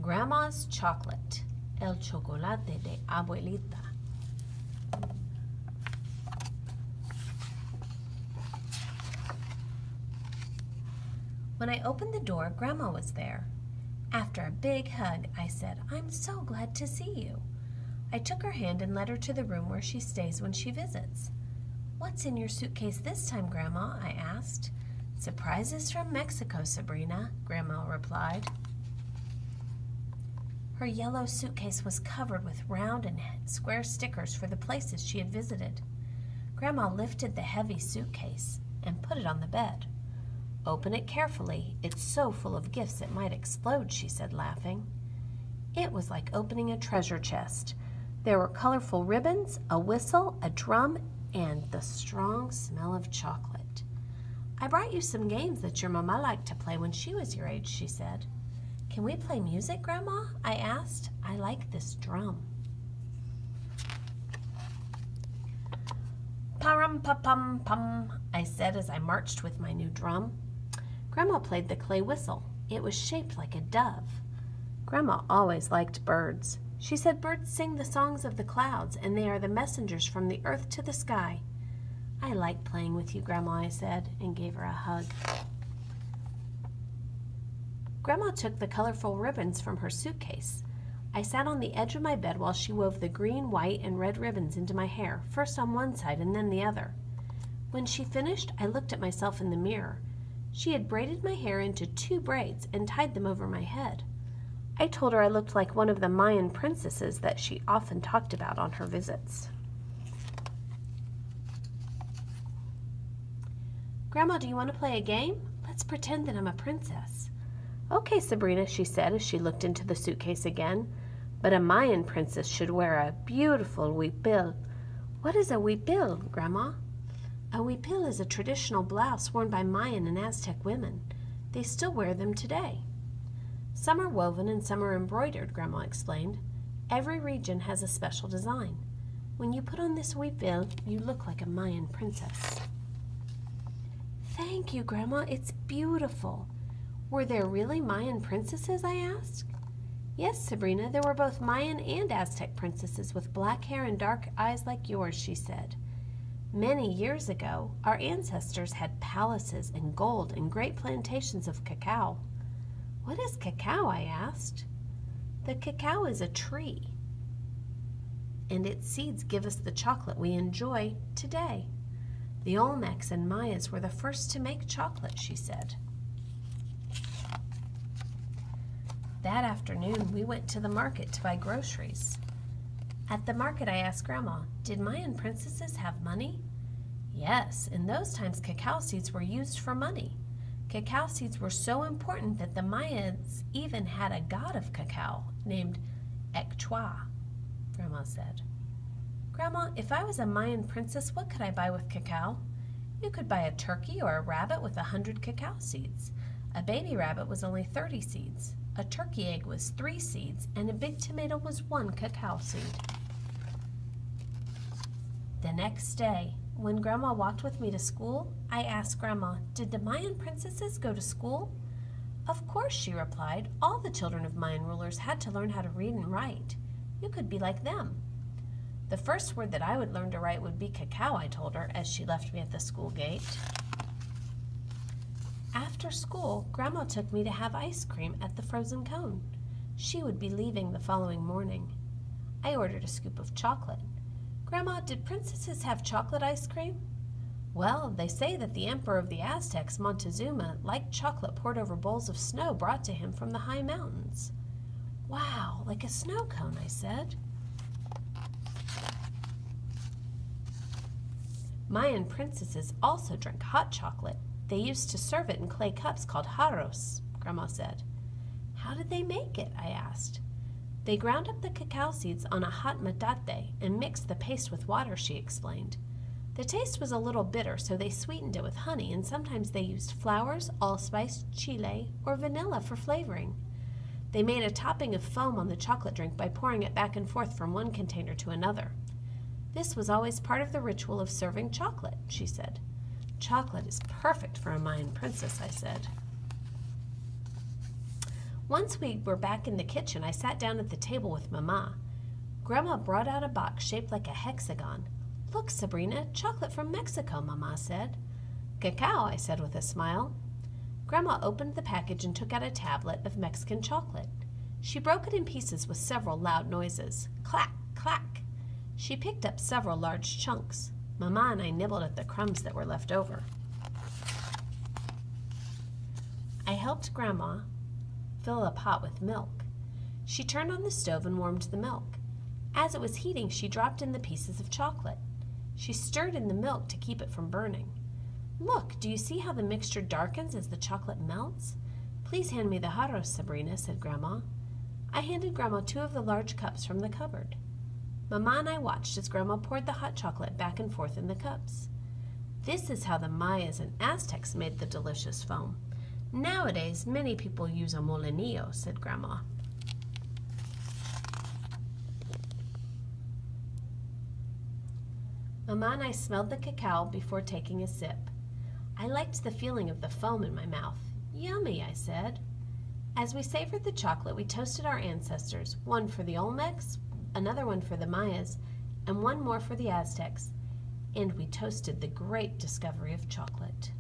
Grandma's chocolate, el chocolate de abuelita. When I opened the door, Grandma was there. After a big hug, I said, "I'm so glad to see you." I took her hand and led her to the room where she stays when she visits. "What's in your suitcase this time, Grandma?" I asked. "Surprises from Mexico, Sabrina," Grandma replied. Her yellow suitcase was covered with round and square stickers for the places she had visited. Grandma lifted the heavy suitcase and put it on the bed. "Open it carefully. It's so full of gifts it might explode," she said, laughing. It was like opening a treasure chest. There were colorful ribbons, a whistle, a drum, and the strong smell of chocolate. "I brought you some games that your mama liked to play when she was your age," she said. "Can we play music, Grandma?" I asked. "I like this drum." "Parum-pa-pum-pum," I said as I marched with my new drum. Grandma played the clay whistle. It was shaped like a dove. Grandma always liked birds. She said birds sing the songs of the clouds, and they are the messengers from the earth to the sky. "I like playing with you, Grandma," I said, and gave her a hug. Grandma took the colorful ribbons from her suitcase. I sat on the edge of my bed while she wove the green, white, and red ribbons into my hair, first on one side and then the other. When she finished, I looked at myself in the mirror. She had braided my hair into 2 braids and tied them over my head. I told her I looked like one of the Mayan princesses that she often talked about on her visits. "Grandma, do you want to play a game? Let's pretend that I'm a princess." "Okay, Sabrina," she said as she looked into the suitcase again. "But a Mayan princess should wear a beautiful huipil." "What is a huipil, Grandma?" "A huipil is a traditional blouse worn by Mayan and Aztec women. They still wear them today." "Some are woven and some are embroidered," Grandma explained. "Every region has a special design. When you put on this huipil, you look like a Mayan princess." "Thank you, Grandma. It's beautiful." "Were there really Mayan princesses?" I asked. "Yes, Sabrina, there were both Mayan and Aztec princesses with black hair and dark eyes like yours," she said. "Many years ago, our ancestors had palaces and gold and great plantations of cacao." "What is cacao?" I asked. "The cacao is a tree, and its seeds give us the chocolate we enjoy today. The Olmecs and Mayas were the first to make chocolate," she said. That afternoon, we went to the market to buy groceries. At the market, I asked Grandma, "Did Mayan princesses have money?" "Yes, in those times cacao seeds were used for money. Cacao seeds were so important that the Mayans even had a god of cacao named Ecchua," Grandma said. "Grandma, if I was a Mayan princess, what could I buy with cacao?" "You could buy a turkey or a rabbit with 100 cacao seeds. A baby rabbit was only 30 seeds. A turkey egg was 3 seeds, and a big tomato was 1 cacao seed." The next day, when Grandma walked with me to school, I asked Grandma, "Did the Mayan princesses go to school?" "Of course," she replied. "All the children of Mayan rulers had to learn how to read and write. You could be like them." "The first word that I would learn to write would be cacao," I told her as she left me at the school gate. After school, Grandma took me to have ice cream at the Frozen Cone. She would be leaving the following morning. I ordered a scoop of chocolate. "Grandma, did princesses have chocolate ice cream?" "Well, they say that the emperor of the Aztecs, Montezuma, liked chocolate poured over bowls of snow brought to him from the high mountains." "Wow, like a snow cone," I said. Mayan princesses also drank hot chocolate. They used to serve it in clay cups called jarros, Grandma said. "How did they make it?" I asked. "They ground up the cacao seeds on a hot metate and mixed the paste with water," she explained. "The taste was a little bitter, so they sweetened it with honey, and sometimes they used flowers, allspice, chile, or vanilla for flavoring. They made a topping of foam on the chocolate drink by pouring it back and forth from one container to another. This was always part of the ritual of serving chocolate," she said. "Chocolate is perfect for a Mayan princess," I said. Once we were back in the kitchen, I sat down at the table with Mama. Grandma brought out a box shaped like a hexagon. "Look, Sabrina, chocolate from Mexico," Mama said. "Cacao," I said with a smile. Grandma opened the package and took out a tablet of Mexican chocolate. She broke it in pieces with several loud noises. Clack, clack. She picked up several large chunks. Mama and I nibbled at the crumbs that were left over. I helped Grandma fill a pot with milk. She turned on the stove and warmed the milk. As it was heating, she dropped in the pieces of chocolate. She stirred in the milk to keep it from burning. "Look, do you see how the mixture darkens as the chocolate melts?" "Please hand me the jarros, Sabrina," said Grandma. I handed Grandma 2 of the large cups from the cupboard. Mama and I watched as Grandma poured the hot chocolate back and forth in the cups. "This is how the Mayas and Aztecs made the delicious foam. Nowadays, many people use a molinillo," said Grandma. Mama and I smelled the cacao before taking a sip. I liked the feeling of the foam in my mouth. "Yummy," I said. As we savored the chocolate, we toasted our ancestors, one for the Olmecs, another one for the Mayas, and one more for the Aztecs. And we toasted the great discovery of chocolate.